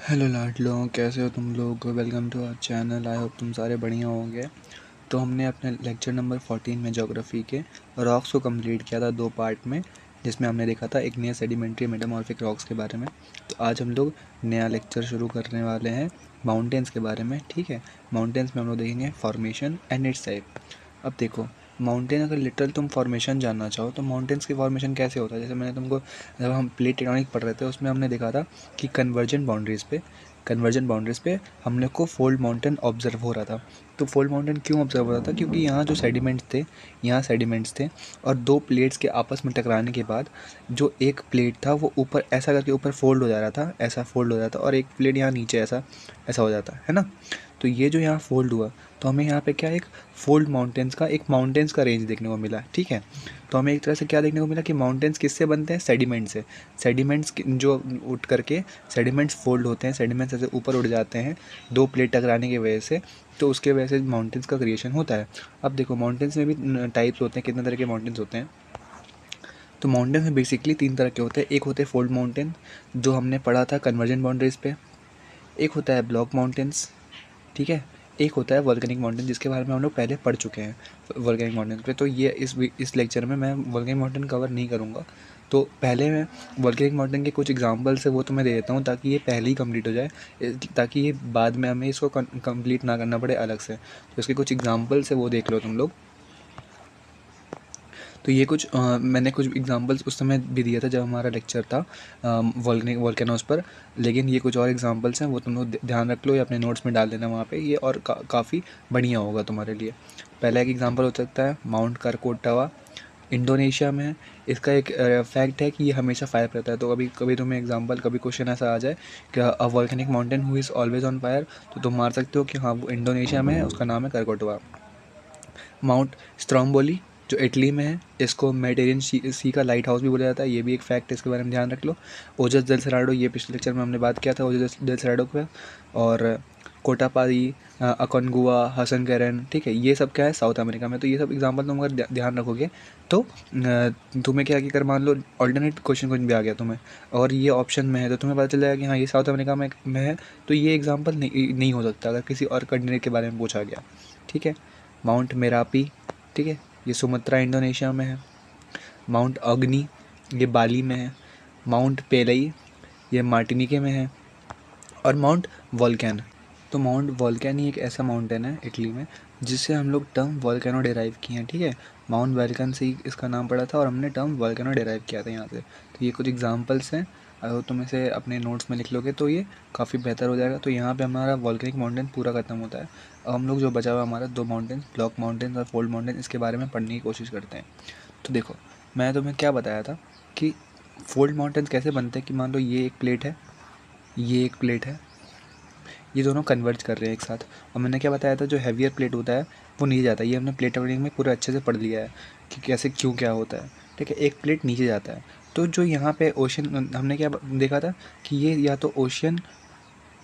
Hello लाडलो, कैसे हो तुम लोग। Welcome to our channel. I hope तुम सारे बढ़िया होंगे। तो हमने अपने लेक्चर नंबर 14 में ज्योग्राफी के रॉक्स को कंप्लीट किया था दो पार्ट में, जिसमें हमने देखा था एक नया सेडिमेंट्री मेटामॉर्फिक रॉक्स के बारे में। तो आज हम लोग नया लेक्चर शुरू करने वाले हैं माउंटेन्स के बारे में। ठीक है, माउंटेन्स में हम लोग देखेंगे फॉर्मेशन एंड इट्स टाइप। अब देखो, माउंटेन अगर लिटरल तुम फॉर्मेशन जानना चाहो तो माउंटेन्स की फॉर्मेशन कैसे होता है, जैसे मैंने तुमको जब हम प्लेट टेक्टोनिक पढ़ रहे थे उसमें हमने देखा था कि कन्वर्जेंट बाउंड्रीज़ पे हम लोग को फोल्ड माउंटेन ऑब्जर्व हो रहा था। तो फोल्ड माउंटेन क्यों ऑब्जर्व हो रहा था, क्योंकि यहाँ सेडिमेंट्स थे और दो प्लेट्स के आपस में टकराने के बाद जो एक प्लेट था वो ऊपर ऐसा करके ऊपर फोल्ड हो जा रहा था, ऐसा फोल्ड हो जाता, और एक प्लेट यहाँ नीचे ऐसा ऐसा हो जाता है ना। तो ये जो यहाँ फोल्ड हुआ, तो हमें यहाँ पे क्या एक फोल्ड माउंटेन्स का रेंज देखने को मिला। ठीक है, तो हमें एक तरह से क्या देखने को मिला कि माउंटेन्स किससे बनते हैं, सेडिमेंट से। जो उठ करके सेडिमेंट्स फोल्ड होते हैं, सेडिमेंट्स ऐसे ऊपर उड़ जाते हैं दो प्लेट टकराने की वजह से, तो उसके वजह से माउंटेन्स का क्रिएशन होता है। अब देखो, माउंटेन्स में भी टाइप्स होते हैं, कितने तरह के माउंटेन्स होते हैं। तो माउंटेन्स में बेसिकली तीन तरह के होते हैं। एक होते हैं फोल्ड माउंटेन, जो हमने पढ़ा था कन्वर्जेंट बाउंड्रीज पे। एक होता है ब्लॉक माउंटेन्स, ठीक है। एक होता है वॉल्केनिक माउंटेन, जिसके बारे में हम लोग पहले पढ़ चुके हैं वॉल्केनिक माउंटेन पे। तो ये इस लेक्चर में मैं वॉल्केनिक माउंटेन कवर नहीं करूँगा। तो पहले मैं वॉल्केनिक माउंटेन के कुछ एग्जांपल्स है वो तो मैं दे देता हूँ, ताकि ये पहले ही कंप्लीट हो जाए, ताकि ये बाद में हमें इसको कंप्लीट ना करना पड़े अलग से। तो इसके कुछ एग्जांपल्स है वो देख लो तुम लोग। तो ये मैंने कुछ एग्जांपल्स उस समय भी दिया था जब हमारा लेक्चर था वॉल्केनोस पर, लेकिन ये कुछ और एग्जांपल्स हैं वो तुम लोग ध्यान रख लो या अपने नोट्स में डाल देना वहाँ पे, ये और काफ़ी बढ़िया होगा तुम्हारे लिए। पहला एक एग्जांपल हो सकता है माउंट करकोटवा, इंडोनेशिया में है। इसका एक फैक्ट है कि ये हमेशा फायर रहता है। तो कभी कभी तुम्हें एग्जांपल कभी क्वेश्चन ऐसा आ जाए कि a volcanic mountain who is always on fire, तो तुम मार सकते हो कि हाँ वो इंडोनेशिया में है, उसका नाम है करकोटवा। माउंट स्ट्रोम्बोली जो इटली में है, इसको मेडिटेरियन सी का लाइट हाउस भी बोला जाता है, ये भी एक फैक्ट है, इसके बारे में ध्यान रख लो। ओजस डेल सेराडो, ये पिछले लेक्चर में हमने बात किया था ओजस डेल सेराडो पे। और कोटापादी, अकोनगुआ, हसन कैरन, ठीक है, ये सब क्या है साउथ अमेरिका में। तो ये सब एग्जांपल तुम अगर ध्यान रखोगे तो तुम्हें क्या कर, मान लो ऑल्टरनेट क्वेश्चन कुछ भी आ गया तुम्हें और ये ऑप्शन में है, तो तुम्हें पता चल जाएगा कि हाँ ये साउथ अमेरिका में है, तो ये एग्जाम्पल नहीं हो सकता अगर किसी और कंटिनेंट के बारे में पूछा गया। ठीक है, माउंट मेरापी, ठीक है, ये सुमत्रा इंडोनेशिया में है। माउंट अग्नि, ये बाली में है। माउंट पेलई, ये मार्टिनिके में है। और माउंट वॉल्केन, तो माउंट वॉल्केन ही एक ऐसा माउंटेन है इटली में जिससे हम लोग टर्म वॉल्केनो डेराइव किए हैं। ठीक है, माउंट वॉल्केन से ही इसका नाम पड़ा था और हमने टर्म वॉल्केनो डेराइव किया था यहाँ से। तो ये कुछ एग्जांपल्स हैं, अगर तुम इसे अपने नोट्स में लिख लोगे तो ये काफ़ी बेहतर हो जाएगा। तो यहाँ पे हमारा वॉल्केनिक माउंटेन पूरा ख़त्म होता है। अब हम लोग जो बचा हुआ हमारा दो माउंटेन, ब्लॉक माउंटेन और फोल्ड माउंटेन, इसके बारे में पढ़ने की कोशिश करते हैं। तो देखो, मैं तुम्हें क्या बताया था कि फोल्ड माउंटेन कैसे बनते हैं, कि मान लो ये एक प्लेट है, ये एक प्लेट है, ये दोनों कन्वर्ज कर रहे हैं एक साथ। और मैंने क्या बताया था, जो हैवियर प्लेट होता है वो नीचे जाता है। ये हमने प्लेट टेक्टोनिक में पूरा अच्छे से पढ़ लिया है कि कैसे क्यों क्या होता है। ठीक है, एक प्लेट नीचे जाता है, तो जो यहाँ पे ओशन हमने क्या देखा था कि ये या तो ओशियन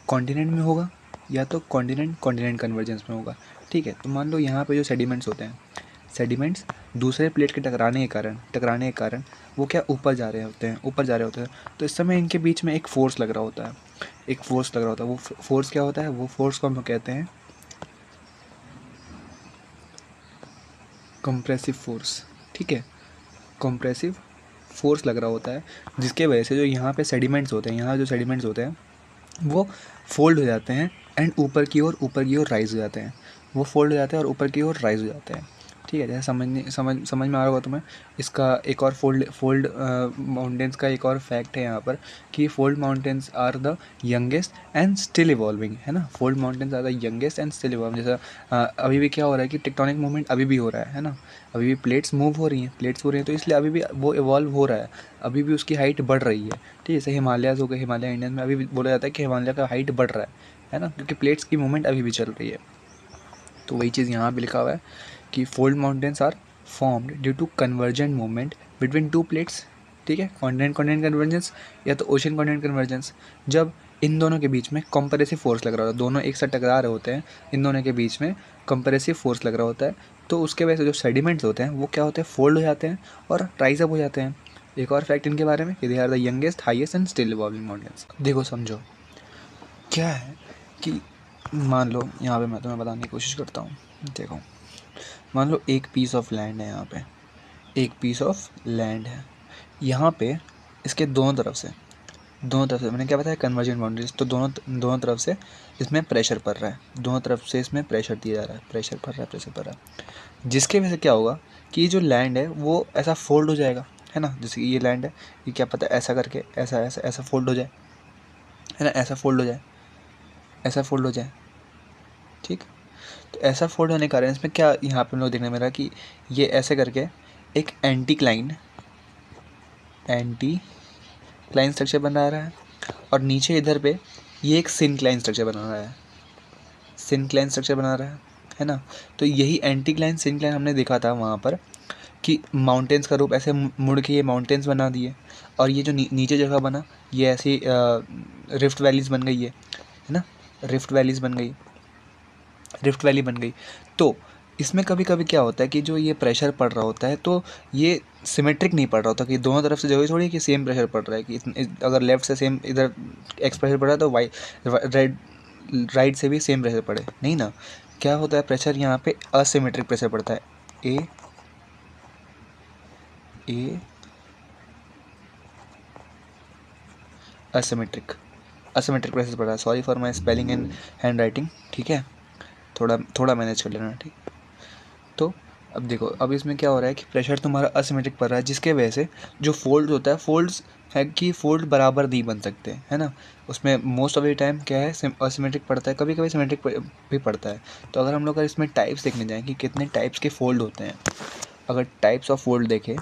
कॉन्टिनेंट में होगा या तो कॉन्टिनेंट कॉन्टिनेंट कन्वर्जेंस में होगा। ठीक है, तो मान लो यहाँ पे जो सेडिमेंट्स होते हैं, सेडिमेंट्स दूसरे प्लेट के टकराने के कारण वो क्या ऊपर जा रहे होते हैं। तो इस समय इनके बीच में एक फोर्स लग रहा होता है, वो फोर्स क्या होता है, वो फोर्स को हम लोग कहते हैं कंप्रेसिव फोर्स। ठीक है, कंप्रेसिव फोर्स लग रहा होता है, जिसके वजह से जो यहाँ पे सेडिमेंट्स होते हैं, यहाँ जो सेडिमेंट्स होते हैं वो फोल्ड हो जाते हैं एंड ऊपर की ओर राइज हो जाते हैं। वो फोल्ड हो जाते हैं और ऊपर की ओर राइज हो जाते हैं। ठीक है, जैसे समझ में आ रहा होगा तुम्हें। इसका एक और फोल्ड माउंटेन्स का एक और फैक्ट है यहाँ पर कि fold mountains are the youngest and still evolving, है ना। Fold mountains are the youngest and still evolving. जैसा अभी भी क्या हो रहा है कि टेक्टोनिक मूवमेंट अभी भी हो रहा है ना। अभी भी प्लेट्स मूव हो रही हैं, तो इसलिए अभी भी वो इवॉल्व हो रहा है, अभी भी उसकी हाइट बढ़ रही है। ठीक है, जैसे हिमालयाज़ हो गए, हिमालय इंडियन में अभी भी बोला जाता है कि हिमालय का हाइट बढ़ रहा है ना, क्योंकि प्लेट्स की मूवमेंट अभी भी चल रही है। तो वही चीज़ यहाँ भी लिखा हुआ है कि fold mountains are formed due to convergent movement between two plates. ठीक है, कॉन्टिनेंट कॉन्टिनेंट कन्वर्जेंस या तो ओशन कॉन्टिनेंट कन्वर्जेंस, जब इन दोनों के बीच में कंप्रेसिव फोर्स लग रहा होता है, दोनों एक साथ टकरा रहे होते हैं, इन दोनों के बीच में कंप्रेसिव फोर्स लग रहा होता है, तो उसके वजह से जो सेडिमेंट्स होते हैं वो क्या होते हैं, फोल्ड हो जाते हैं और राइज अप हो जाते हैं। एक और फैक्ट इनके बारे में कि they are the youngest highest and still evolving mountains. देखो समझो, क्या है कि मान लो यहाँ पे मैं तुम्हें बताने की कोशिश करता हूँ। देखो, मान लो एक पीस ऑफ लैंड है, यहाँ पे एक पीस ऑफ लैंड है, यहाँ पे इसके दोनों तरफ से मैंने क्या बताया, कन्वर्जेंट बाउंड्रीज। तो दोनों दोनों तरफ से इसमें प्रेशर पड़ रहा है, दोनों तरफ से इसमें प्रेशर दिया जा रहा है, प्रेशर पड़ रहा है, प्रेशर पड़ रहा है, जिसके वजह से क्या होगा कि ये जो लैंड है वो ऐसा फोल्ड हो जाएगा, है ना। जैसे ये लैंड है, ये क्या पता ऐसा करके ऐसा ऐसा ऐसा फोल्ड हो जाए, है ना, ऐसा फोल्ड हो जाए, ऐसा फोल्ड हो जाए, ठीक। तो ऐसा फोल्ड होने के कारण इसमें क्या यहाँ पे हम लोग देखने में रहा कि ये ऐसे करके एक एंटी क्लाइन स्ट्रक्चर बना रहा है, और नीचे इधर पे ये एक सिनक्लाइन स्ट्रक्चर बना रहा है, सिनक्लाइन स्ट्रक्चर बना रहा है ना। तो यही एंटीक्लाइन सिनक्लाइन हमने देखा था वहाँ पर कि माउंटेन्स का रूप ऐसे मुड़ के ये माउंटेन्स बना दिए, और ये जो नीचे जगह बना ये ऐसी रिफ्ट वैलीज बन गई है ना, रिफ्ट वैलीज बन गई, रिफ्ट वैली बन गई। तो इसमें कभी कभी क्या होता है कि जो ये प्रेशर पड़ रहा होता है तो ये सिमेट्रिक नहीं पड़ रहा होता कि दोनों तरफ से जरूरी थोड़ी कि सेम प्रेशर पड़ रहा है कि अगर लेफ्ट से सेम इधर एक्स प्रेशर पड़ रहा है तो वाई राइट से भी सेम प्रेशर पड़े, नहीं ना। क्या होता है, प्रेशर यहाँ पे असिमेट्रिक प्रेशर पड़ता है, ए असिमेट्रिक प्रेशर पड़ रहा है। Sorry for my spelling and hand writing, ठीक है, थोड़ा मैनेज कर लेना, ठीक। तो अब देखो, अब इसमें क्या हो रहा है कि प्रेशर तुम्हारा असिमेट्रिक पड़ रहा है, जिसके वजह से जो फोल्ड होता है, फोल्ड्स है कि फोल्ड बराबर नहीं बन सकते, है ना। उसमें मोस्ट ऑफ द टाइम क्या है, असिमेट्रिक पड़ता है, कभी कभी सिमेट्रिक भी पड़ता है। तो अगर हम लोग अगर इसमें टाइप्स देखने जाएँ कि कितने टाइप्स के फोल्ड होते हैं, अगर टाइप्स ऑफ फोल्ड देखें,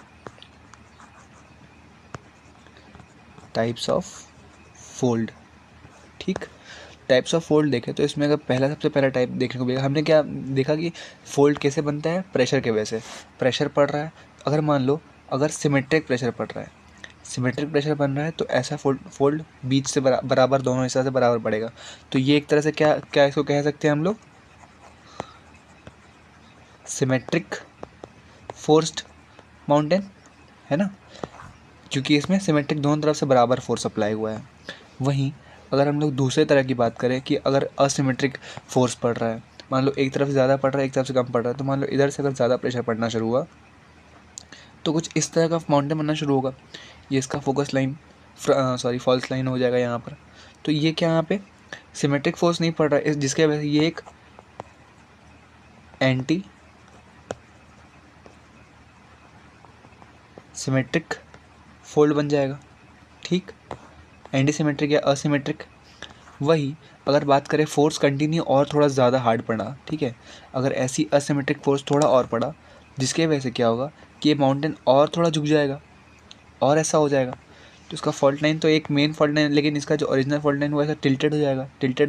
टाइप्स ऑफ फोल्ड, ठीक, टाइप्स ऑफ फोल्ड देखें तो इसमें अगर सबसे पहला टाइप देखने को मिलेगा, हमने क्या देखा कि फोल्ड कैसे बनता है, प्रेशर के वजह से। प्रेशर पड़ रहा है, अगर मान लो अगर सिमेट्रिक प्रेशर पड़ रहा है, सिमेट्रिक प्रेशर बन रहा है तो ऐसा फोल्ड बीच से बराबर दोनों हिस्सा से बराबर पड़ेगा। तो ये एक तरह से क्या क्या इसको कह सकते हैं हम लोग, सिमेट्रिक फोर्स्ड माउंटेन, है ना, क्योंकि इसमें सिमेट्रिक दोनों तरफ से बराबर फोर्स अप्लाई हुआ है। वहीं अगर हम लोग दूसरे तरह की बात करें कि अगर असिमेट्रिक फोर्स पड़ रहा है, मान लो एक तरफ से ज़्यादा पड़ रहा है, एक तरफ से कम पड़ रहा है, तो मान लो इधर से अगर ज़्यादा प्रेशर पड़ना शुरू हुआ तो कुछ इस तरह का माउंटेन बनना शुरू होगा। ये इसका फोकस लाइन फॉल्स लाइन हो जाएगा यहाँ पर। तो ये क्या यहाँ पे सिमेट्रिक फोर्स नहीं पड़ रहा है, जिसके वजह से ये एक एंटी सिमेट्रिक फोल्ड बन जाएगा, ठीक, एंटी सिमेट्रिक या असिमेट्रिक। वही अगर बात करें फोर्स कंटिन्यू और थोड़ा ज़्यादा हार्ड पड़ा, ठीक है, अगर ऐसी असिमेट्रिक फोर्स थोड़ा और पड़ा, जिसके वजह से क्या होगा कि ये माउंटेन और थोड़ा झुक जाएगा और ऐसा हो जाएगा। तो इसका फॉल्ट लाइन तो एक मेन फॉल्ट लाइन, लेकिन इसका जो ओरिजिनल फॉल्ट लाइन हुआ है टिल्टेड हो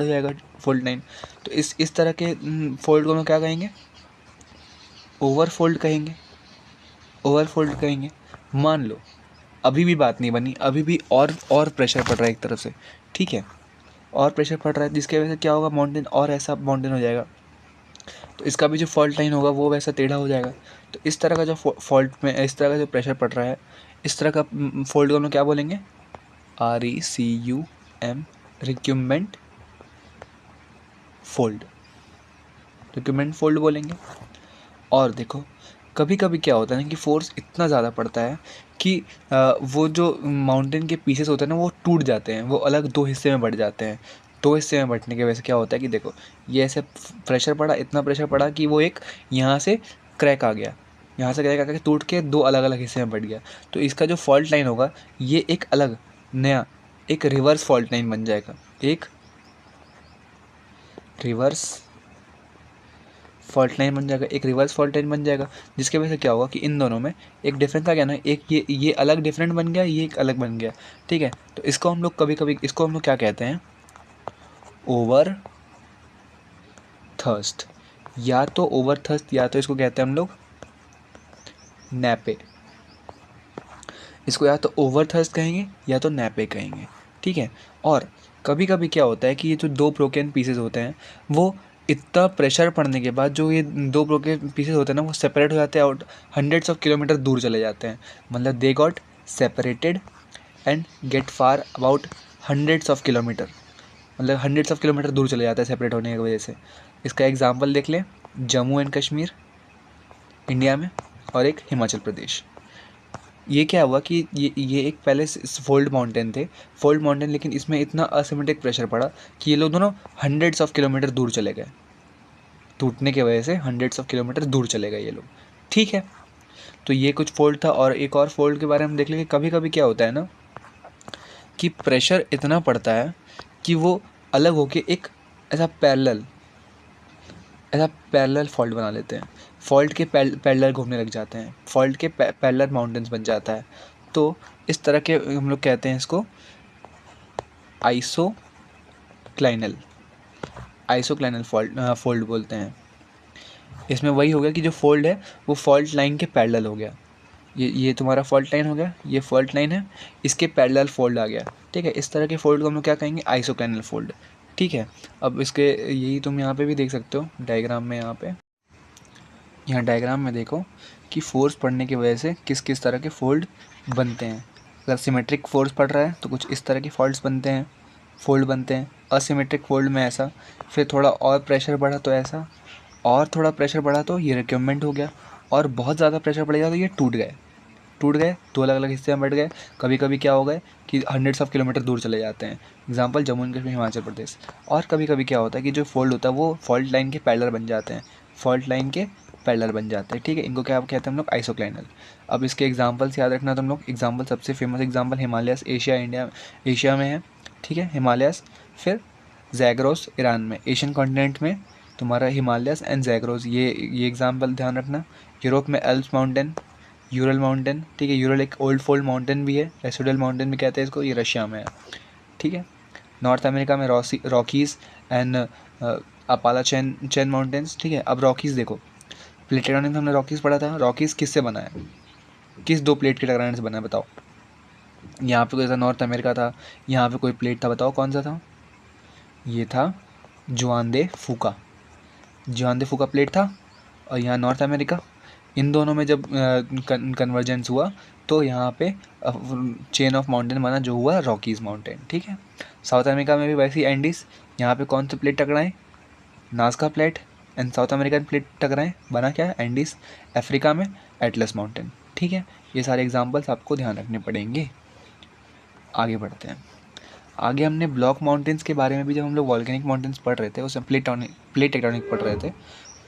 जाएगा फॉल्ट लाइन। तो इस तरह के फोल्ड को हम क्या कहेंगे, ओवरफोल्ड कहेंगे। मान लो अभी भी बात नहीं बनी, अभी भी और प्रेशर पड़ रहा है एक तरफ से, ठीक है, और प्रेशर पड़ रहा है, जिसके वजह से क्या होगा, माउंटेन और ऐसा माउंटेन हो जाएगा। तो इसका भी जो फॉल्ट लाइन होगा वो वैसा टेढ़ा हो जाएगा। तो इस तरह का जो फॉल्ट में इस तरह का जो प्रेशर पड़ रहा है, इस तरह का फोल्ड को हम लोग क्या बोलेंगे, RECUM, रिक्यूमेंट फोल्ड बोलेंगे। और देखो कभी कभी क्या होता है ना कि फोर्स इतना ज़्यादा पड़ता है कि वो जो माउंटेन के पीसेस होते हैं ना वो टूट जाते हैं, वो अलग दो हिस्से में बट जाते हैं। दो हिस्से में बटने की वजह से क्या होता है कि देखो ये ऐसे प्रेशर पड़ा, इतना प्रेशर पड़ा कि वो एक यहाँ से क्रैक आ गया, यहाँ से क्रैक आकर टूट के दो अलग अलग हिस्से में बट गया। तो इसका जो फॉल्ट लाइन होगा ये एक अलग नया एक रिवर्स फॉल्ट लाइन बन जाएगा, एक रिवर्स फॉल्ट लाइन बन जाएगा, जिसके वजह से क्या होगा कि इन दोनों में एक डिफरेंस आ गया ना, एक ये अलग डिफरेंट बन गया, ये एक अलग बन गया, ठीक है। तो इसको हम लोग कभी कभी इसको हम लोग क्या कहते हैं, ओवर थर्स्ट, या तो ओवर थर्स्ट या तो इसको कहते हैं हम लोग नैपे। इसको या तो ओवर थर्स्ट कहेंगे या तो नैपे कहेंगे, ठीक है। और कभी कभी क्या होता है कि ये जो दो ब्रोकन पीसेस होते हैं वो इतना प्रेशर पड़ने के बाद जो ये दो ब्रोकन पीसेस होते हैं ना वो सेपरेट हो जाते हैं और हंड्रेड्स ऑफ किलोमीटर दूर चले जाते हैं। मतलब they got separated and get far about hundreds of kilometre, मतलब हंड्रेड्स ऑफ किलोमीटर दूर चले जाता है सेपरेट होने की वजह से। इसका एग्जाम्पल देख लें, जम्मू एंड कश्मीर इंडिया में और एक हिमाचल प्रदेश। ये क्या हुआ कि ये एक पहले फोल्ड माउंटेन थे, फोल्ड माउंटेन, लेकिन इसमें इतना असिमेट्रिक प्रेशर पड़ा कि ये लोग दोनों हंड्रेड्स ऑफ किलोमीटर दूर चले गए, टूटने की वजह से हंड्रेड्स ऑफ किलोमीटर दूर चले गए ये लोग। ठीक है, तो ये कुछ फोल्ड था। और एक और फोल्ड के बारे में देख लेंगे। कभी कभी क्या होता है ना कि प्रेशर इतना पड़ता है कि वो अलग होके एक ऐसा पैरेलल फॉल्ट बना लेते हैं, फॉल्ट के पैरेलल घूमने लग जाते हैं, फॉल्ट के पैरेलल माउंटेन्स बन जाता है। तो इस तरह के हम लोग कहते हैं इसको आइसोक्लाइनल फोल्ड बोलते हैं। इसमें वही हो गया कि जो फोल्ड है वो फॉल्ट लाइन के पैरेलल हो गया। ये तुम्हारा फॉल्ट लाइन हो गया, ये फॉल्ट लाइन है, इसके पैरेलल फोल्ड आ गया। ठीक है, इस तरह के फोल्ड को हम लोग क्या कहेंगे, आइसोक्लाइनल फोल्ड। ठीक है, अब इसके यही तुम यहाँ पे भी देख सकते हो डायग्राम में। यहाँ डायग्राम में देखो कि फोर्स पड़ने की वजह से किस किस तरह के फोल्ड बनते हैं। अगर सिमेट्रिक फोर्स पड़ रहा है तो कुछ इस तरह के फोल्ड बनते हैं। असिमेट्रिक फोल्ड में ऐसा, फिर थोड़ा और प्रेशर बढ़ा तो ऐसा, और थोड़ा प्रेशर बढ़ा तो ये रिक्यूमेंट हो गया, और बहुत ज़्यादा प्रेशर पड़ेगा तो ये टूट गए, दो अलग अलग हिस्से में बढ़ गए। कभी कभी क्या हो गए कि हंड्रेड्स ऑफ किलोमीटर दूर चले जाते हैं, एग्जांपल जम्मू एंड कश्मीर, हिमाचल प्रदेश। और कभी कभी क्या होता है कि जो फोल्ड होता है वो फॉल्ट लाइन के पैरेलल बन जाते हैं, ठीक है, इनको क्या कहते हैं हम लोग, आइसोक्लाइनल। अब इसके एग्जांपल्स याद रखना तुम लोग। एग्जांपल, सबसे फेमस एग्जांपल हिमालयस, एशिया में है। ठीक है, हिमालयस। फिर जैग्रोस ईरान में, एशियन कॉन्टिनेंट में तुम्हारा हिमालयस एंड जैग्रोस, ये एग्जांपल ध्यान रखना। यूरोप में एल्प्स माउंटेन, यूरल माउंटेन। ठीक है, यूरल एक ओल्ड फोल्ड माउंटेन भी है, रेसिडुअल माउंटेन भी कहते हैं इसको, ये रशिया में है। ठीक है, नॉर्थ अमेरिका में रॉकीज़ एंड अपालाचेन माउंटेन्स। ठीक है, अब रॉकीज़ देखो, प्लेट टेक्टोनिक्स में हमने रॉकीज़ पढ़ा था। रॉकीज़ किससे बना है, किस दो प्लेट के टकराने से बना है बताओ। यहाँ पे कोई ऐसा नॉर्थ अमेरिका था, यहाँ पे कोई प्लेट था, बताओ कौन सा था। ये था जुआन दे फूका प्लेट था, और यहाँ नॉर्थ अमेरिका। इन दोनों में जब कन्वर्जेंस हुआ तो यहाँ पे चेन ऑफ माउंटेन बना, जो हुआ रॉकीज़ माउंटेन। ठीक है, साउथ अमेरिका में भी वैसी एंडीज, यहाँ पे कौन सी प्लेट टकराएं, Nazca plate and South American plate टकराएं, बना क्या, एंडीज। अफ्रीका में एटलस माउंटेन। ठीक है, ये सारे एग्जाम्पल्स आपको ध्यान रखने पड़ेंगे। आगे बढ़ते हैं। आगे हमने ब्लॉक माउंटेन्स के बारे में भी, जब हम लोग वॉल्केनिक माउंटेन्स पढ़ रहे थे, उसमें प्लेट टेक्टोनिक पढ़ रहे थे,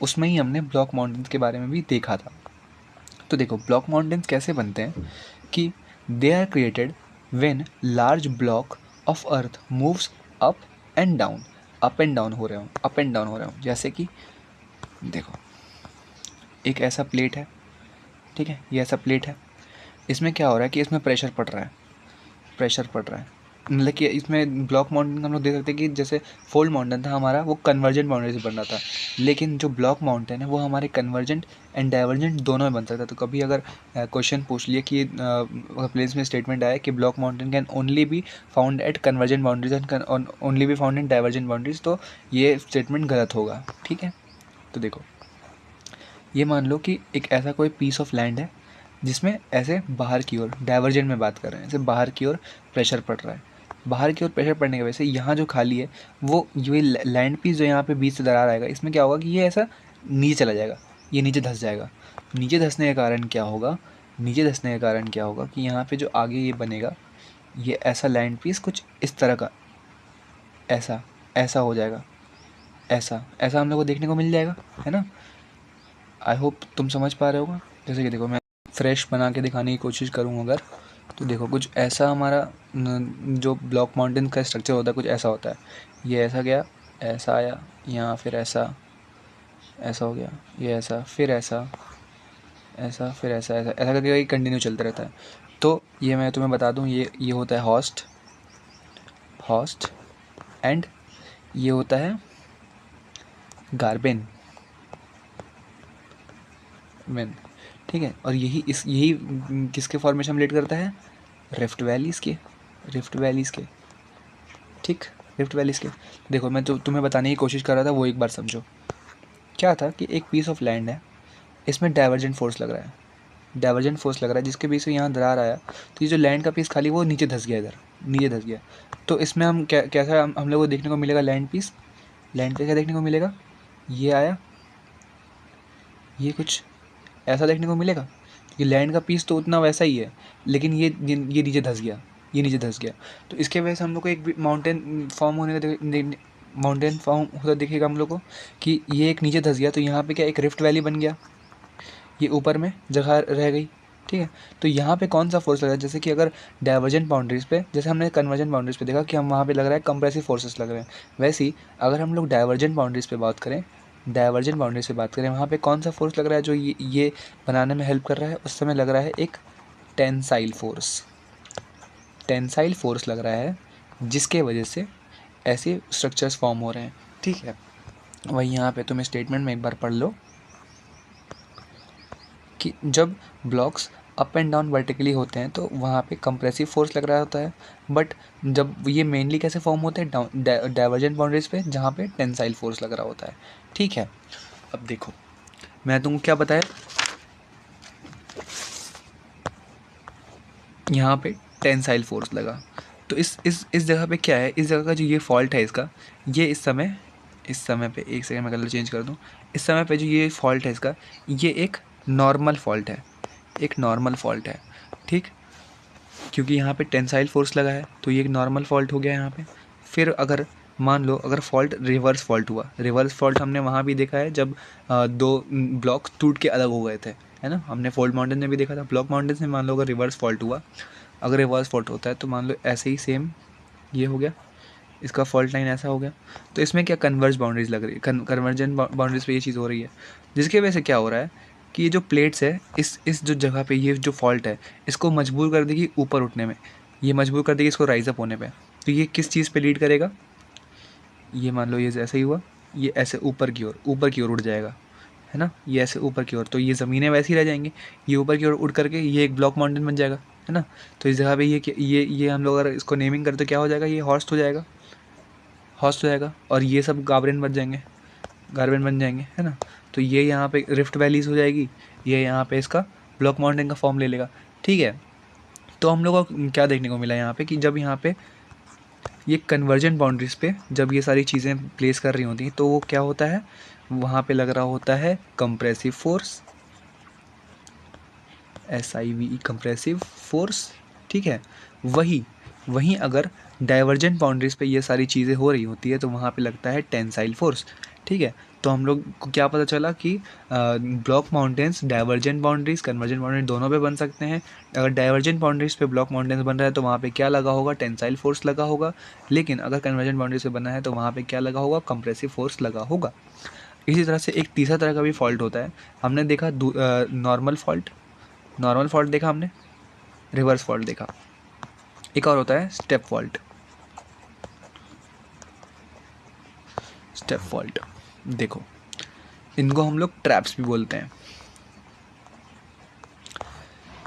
उसमें ही हमने ब्लॉक माउंटेन्स के बारे में भी देखा था। तो देखो, ब्लॉक माउंटेन्स कैसे बनते हैं कि they are created when large block of earth moves up and down हो रहे हो। जैसे कि देखो, एक ऐसा प्लेट है। ठीक है, ये ऐसा प्लेट है, इसमें क्या हो रहा है कि इसमें प्रेशर पड़ रहा है। मतलब कि इसमें ब्लॉक माउंटेन हम लोग देख सकते हैं कि जैसे फोल्ड माउंटेन था हमारा, वो कन्वर्जेंट बाउंड्री से बन रहा था, लेकिन जो ब्लॉक माउंटेन है वो हमारे कन्वर्जेंट एंड डाइवर्जेंट दोनों में बन सकता है। तो कभी अगर क्वेश्चन पूछ लिए कि प्लेन्स में स्टेटमेंट आया कि block mountain can only be found at convergent boundaries and only be found in divergent boundaries, तो ये स्टेटमेंट गलत होगा। ठीक है, तो देखो, ये मान लो कि एक ऐसा कोई पीस ऑफ लैंड है जिसमें ऐसे बाहर की ओर, डाइवर्जेंट में बात कर रहे हैं, ऐसे बाहर की ओर प्रेशर पड़ रहा है। बाहर की ओर प्रेशर पड़ने की वजह से यहाँ जो खाली है वो, ये लैंड पीस जो यहाँ पे बीच से दरार आएगा, इसमें क्या होगा कि ये ऐसा नीचे चला जाएगा, ये नीचे धंस जाएगा। नीचे धंसने के कारण क्या होगा कि यहाँ पे जो आगे ये बनेगा, ये ऐसा लैंड पीस कुछ इस तरह का ऐसा हो जाएगा, ऐसा हम लोग को देखने को मिल जाएगा, है ना। आई होप तुम समझ पा रहे होगा। जैसे कि देखो, मैं फ्रेश बना के दिखाने की कोशिश करूँ अगर, तो देखो कुछ ऐसा हमारा जो ब्लॉक माउंटेन का स्ट्रक्चर होता है कुछ ऐसा होता है। ये ऐसा गया, ऐसा आया यहाँ, फिर ऐसा हो गया, ये ऐसा, फिर ऐसा करके कंटिन्यू चलता रहता है। तो ये मैं तुम्हें बता दूँ, ये होता है हॉस्ट एंड ये होता है गार्बेन। ठीक है, और यही किसके फॉर्मेशन रिलेट करता है, रिफ्ट वैलीज़ के। ठीक, रिफ्ट वैलीज़ के। देखो, मैं तो तुम्हें बताने की कोशिश कर रहा था, वो एक बार समझो। क्या था कि एक पीस ऑफ लैंड है, इसमें डाइवर्जेंट फोर्स लग रहा है, जिसके बीच से यहाँ दरार आया, तो ये जो लैंड का पीस खाली वो नीचे धंस गया, तो इसमें हम कैसा हम लोग को देखने को मिलेगा लैंड पीस। लैंड पे क्या देखने को मिलेगा, ये आया, ये कुछ ऐसा देखने को मिलेगा। ये लैंड का पीस तो उतना वैसा ही है, लेकिन ये नीचे धंस गया, ये नीचे धंस गया। तो इसके वजह से हम लोग को एक माउंटेन फॉर्म होने का माउंटेन फॉर्म होता दिखेगा हम लोग को कि ये एक नीचे धंस गया, तो यहाँ पे क्या एक रिफ्ट वैली बन गया, ये ऊपर में जगह रह गई। ठीक है, तो यहाँ पे कौन सा फोर्स लग रहा है, जैसे कि अगर डाइवर्जेंट बाउंड्रीज पे, जैसे हमने कन्वर्जेंट बाउंड्रीज पे देखा कि हम वहाँ पे लग रहा है कंप्रेसिव फोर्सेस लग रहे हैं, वैसे ही अगर हम लोग डाइवर्जेंट बाउंड्रीज पे बात करें, डाइवर्जेंट बाउंड्रीज पे बात करें, वहाँ पे कौन सा फोर्स लग रहा है जो ये बनाने में हेल्प कर रहा है, उस समय लग रहा है एक टेंसाइल फोर्स। टेंसाइल फोर्स लग रहा है, जिसके वजह से ऐसे स्ट्रक्चर्स फॉर्म हो रहे हैं। ठीक है, वही यहाँ पे तुम स्टेटमेंट में एक बार पढ़ लो कि जब blocks up and down vertically होते हैं तो वहाँ पे कंप्रेसिव फोर्स लग रहा होता है, बट जब ये मेनली कैसे फॉर्म होते हैं, डाइवर्जेंट बाउंड्रीज पे, जहाँ पे टेंसाइल फोर्स लग रहा होता है। ठीक है, अब देखो मैं तुमको क्या बताया, यहाँ पे टेंसाइल फोर्स लगा, तो इस जगह पे क्या है, इस जगह का जो ये फॉल्ट है इसका, ये इस समय पे एक सेकंड में कलर चेंज कर दूँ, इस समय पे जो ये फॉल्ट है इसका, ये एक नॉर्मल फॉल्ट है, एक नॉर्मल फॉल्ट है। ठीक, क्योंकि यहाँ पे टेंसाइल फोर्स लगा है तो ये एक नॉर्मल फॉल्ट हो गया यहाँ पे। फिर अगर मान लो अगर फॉल्ट रिवर्स फॉल्ट हुआ, रिवर्स फॉल्ट हमने वहाँ भी देखा है जब दो ब्लॉक टूट के अलग हो गए थे, है ना, हमने फोल्ड माउंटेन में भी देखा था। ब्लॉक माउंटेन में मान लो अगर रिवर्स फॉल्ट हुआ, अगर रिवर्स फॉल्ट होता है तो मान लो ऐसे ही सेम ये हो गया, इसका फॉल्ट लाइन ऐसा हो गया, तो इसमें क्या कन्वर्ज बाउंड्रीज लग रही है, कन्वर्जेंट बाउंड्रीज पे ये चीज़ हो रही है, जिसकी वजह से क्या हो रहा है कि ये जो प्लेट्स है इस जो जगह पे ये जो फॉल्ट है इसको मजबूर कर देगी ऊपर उठने में, ये मजबूर कर देगी इसको राइज अप होने पे। तो ये किस चीज़ पे लीड करेगा, ये मान लो ये ऐसे ही हुआ, ये ऐसे ऊपर की ओर उड़ जाएगा, है ना, ये ऐसे ऊपर की ओर, तो ये ज़मीनें वैसी रह जाएंगी, ये ऊपर की ओर उड़ करके ये एक ब्लॉक माउंटेन बन जाएगा, है ना। तो इस जगह पे ये हम लोग अगर इसको नेमिंग करें तो क्या हो जाएगा, ये हॉर्स्ट हो जाएगा, हॉर्स्ट हो जाएगा, और ये सब गार्बेन बन जाएंगे, है ना। तो ये यहाँ पे रिफ्ट वैलीज हो जाएगी, ये यहाँ पे इसका ब्लॉक माउंटेन का फॉर्म ले लेगा। ठीक है, तो हम लोग को क्या देखने को मिला यहाँ पे कि जब यहाँ पे ये कन्वर्जेंट बाउंड्रीज पे जब ये सारी चीज़ें प्लेस कर रही होती हैं तो वो क्या होता है, वहाँ पे लग रहा होता है compressive force, SIVE compressive force. ठीक है, वहीं अगर डाइवर्जेंट बाउंड्रीज पे ये सारी चीज़ें हो रही होती है तो वहाँ पे लगता है टेंसाइल फोर्स। ठीक है, तो हम लोग को क्या पता चला कि block mountains divergent boundaries convergent boundaries दोनों पे बन सकते हैं। अगर डाइवर्जेंट बाउंड्रीज पे ब्लॉक माउंटेन्स बन रहा है तो वहाँ पे क्या लगा होगा, टेंसाइल फोर्स लगा होगा, लेकिन अगर कन्वर्जेंट बाउंड्रीज पे बना है तो वहाँ पे क्या लगा होगा, कंप्रेसिव फोर्स लगा होगा। इसी तरह से एक तीसरा तरह का भी फॉल्ट होता है, हमने देखा नॉर्मल फॉल्ट देखा हमने, रिवर्स फॉल्ट देखा, एक और होता है स्टेप फॉल्ट। स्टेप फॉल्ट देखो, इनको हम लोग ट्रैप्स भी बोलते हैं।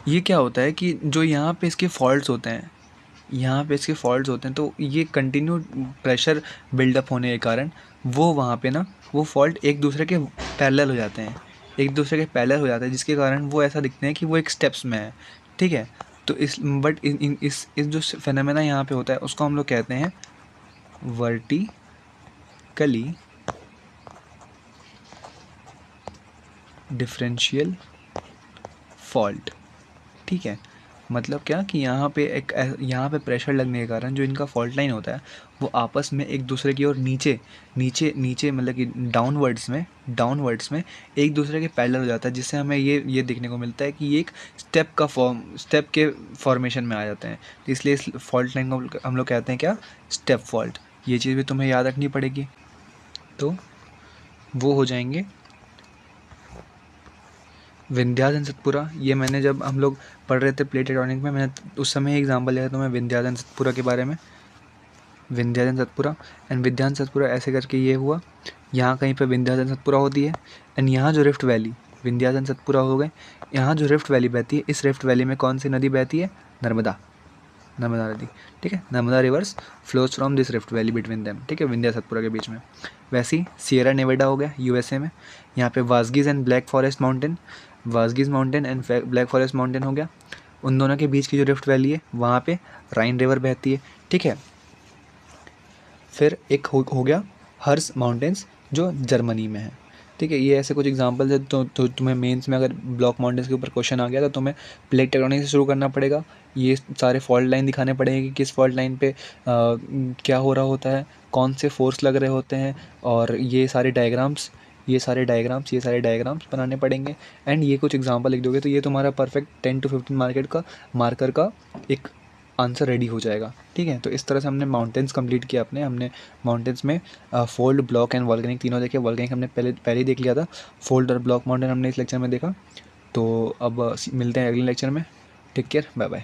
ये क्या होता है कि जो यहाँ पे इसके फॉल्ट्स होते हैं, तो ये कंटिन्यू प्रेशर बिल्डअप होने के कारण वो वहाँ पे ना वो फॉल्ट एक दूसरे के पैरेलल हो जाते हैं, जिसके कारण वो ऐसा दिखते हैं कि वो एक स्टेप्स में है। ठीक है, तो इस जो फेनोमेना यहाँ पे होता है उसको हम लोग कहते हैं वर्टिकली डिफरेंशियल फॉल्ट। ठीक है, मतलब क्या कि यहाँ पे प्रेशर लगने के कारण जो इनका फॉल्ट लाइन होता है वो आपस में एक दूसरे की ओर नीचे नीचे नीचे मतलब कि डाउनवर्ड्स में एक दूसरे के पैरेलल हो जाता है, जिससे हमें ये देखने को मिलता है कि ये एक स्टेप के फॉर्मेशन में आ जाते हैं। तो इसलिए इस फॉल्ट लाइन को हम लोग कहते हैं क्या, स्टेप फॉल्ट। ये चीज़ भी तुम्हें याद रखनी पड़ेगी। तो वो हो जाएंगे विंध्याचल सतपुरा। ये मैंने जब हम लोग पढ़ रहे थे प्लेट टेक्टोनिक में, मैंने उस समय एग्जाम्पल लिया था तुम्हें विंध्याचल सतपुरा के बारे में, विंध्याचल सतपुरा एंड विंध्याचल सतपुरा ऐसे करके ये हुआ, यहाँ कहीं पे विंध्याचल सतपुरा होती है एंड यहाँ जो रिफ्ट वैली, विंध्याचल सतपुरा हो गए, यहाँ जो रिफ्ट वैली बहती है, इस रिफ्ट वैली में कौन सी नदी बहती है, नर्मदा नदी। ठीक है, Narmada reverse flows from this rift valley between them. ठीक है, विंध्या सतपुरा के बीच में। वैसे ही सियरा नेवाडा हो गया USA में, यहाँ पे वाजगीज and Black Forest mountain and Black Forest mountain हो गया, उन दोनों के बीच की जो रिफ्ट वैली है वहाँ पे राइन रिवर बहती है। ठीक है, फिर एक हो गया हर्स माउंटेन्स जो जर्मनी में है। ठीक है, ये ऐसे कुछ एग्जांपल्स है। तो तुम्हें मेंस में अगर ब्लॉक माउंटेन्स के ऊपर क्वेश्चन आ गया तो तुम्हें प्लेट टेक्टोनिक से शुरू करना पड़ेगा। ये सारे फॉल्ट लाइन दिखाने पड़ेंगे कि किस फॉल्ट लाइन पे क्या हो रहा होता है, कौन से फोर्स लग रहे होते हैं, और ये सारे डायग्राम्स बनाने पड़ेंगे। एंड ये कुछ एग्जांपल लिख दोगे तो ये तुम्हारा परफेक्ट 10 to 15 मार्कर का एक आंसर रेडी हो जाएगा। ठीक है, तो इस तरह से हमने माउंटेन्स कंप्लीट किया। हमने माउंटेन्स में फोल्ड, ब्लॉक एंड वॉल्केनिक तीनों देखे। वॉल्केनिक हमने पहले ही देख लिया था, फोल्ड और ब्लॉक माउंटेन हमने इस लेक्चर में देखा। तो अब मिलते हैं अगले लेक्चर में। Take care, bye bye.